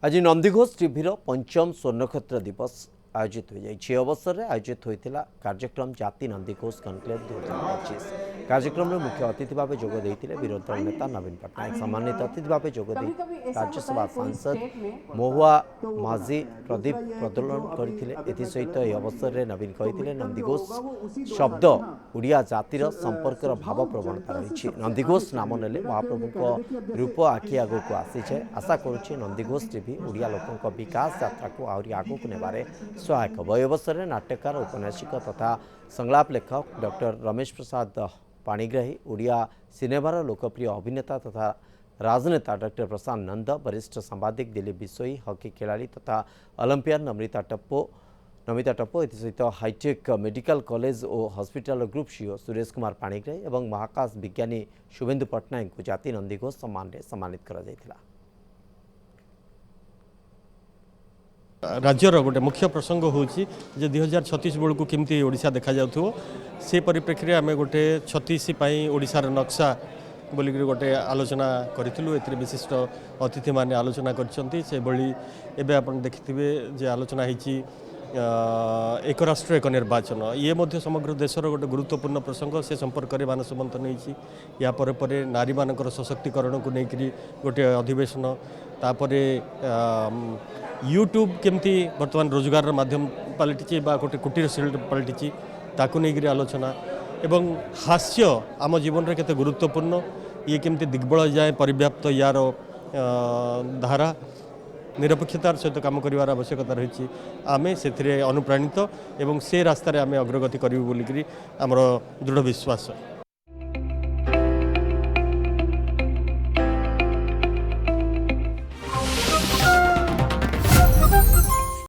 आज नंदीघोष टीवी पंचम स्वर्णक्षेत्र दिवस आयोजित हो जाए अवसर में आयोजित होता कार्यक्रम जाति नंदीघोष कनक्लेव 2025 कार्यक्रम में मुख्य अतिथि भाव जोगदे विरोधी दल नेता नवीन पट्टनायक सम्मानित अतिथि भाव जोगदे राज्यसभा सांसद महुआ माझी प्रदीप प्रज्वलन करते सहित यह अवसर में नवीन कहते नंदीघोष शब्द ओडिया जातिर संपर्कर भाव प्रवणता रही नंदीघोष नाम नेले महाप्रभु रूप आखि आग को आसी जाए आशा करुच्चे नंदीघोष टीवी ओडिया लोकों विकास यात्रा को आहरी आगक नेबारे सहायक हम। यह अवसर में नाट्यकार औपन्यासिक तथा संलाप लेखक डॉक्टर रमेश प्रसाद पाणिग्राही ओडिया सिनेमार लोकप्रिय अभिनेता तथा राजनेता डॉक्टर प्रशांत नंद वरिष्ठ सांबादिक दिलीप बिशोई हॉकी खिलाड़ी तथा ओलंपियन नमिता टप्पो सहित हाईटेक मेडिकल कॉलेज और hospital group CEO Suresh Kumar Panigrahi और महाकाश विज्ञानी शुभेन्दु पट्टनायक को जाति नंदीघोष सम्मान में सम्मानित करा जायतिला। राज्यर गोटे मुख्य प्रसंग हूँ 2036 बेलू केमती ओडिशा देखा जाउथो से परिप्रेक्षी आम गोटे 36 ओडिशार नक्शा बोलिक गोटे आलोचना करूँ ए विशिष्ट अतिथि माने आलोचना कर आप देखिथे जे आलोचना होती एक राष्ट्र एक निर्वाचन ये मध्य समग्र देशर गोटे गुरुत्वपूर्ण प्रसंग से संपर्क में मानस मंथन होती या पर नारी मानकर सशक्तिकरण को लेकर गोटे अधिवेशन तापर यूट्यूब केमती बर्तमान रोजगार माध्यम पलटि गोटे कुटीर शिल्प पलटि ताकू नहीं आलोचना एवं हास्य आम जीवन में केते गुरुत्वपूर्ण ये केमती दिग्बल जाए परिव्याप्त यार धारा निरपेक्षतार सहित काम कर आवश्यकता रही आमे से अनुप्राणित एवं से रास्तार आमे अग्रगति करूँ बोलिकी आमर दृढ़ विश्वास।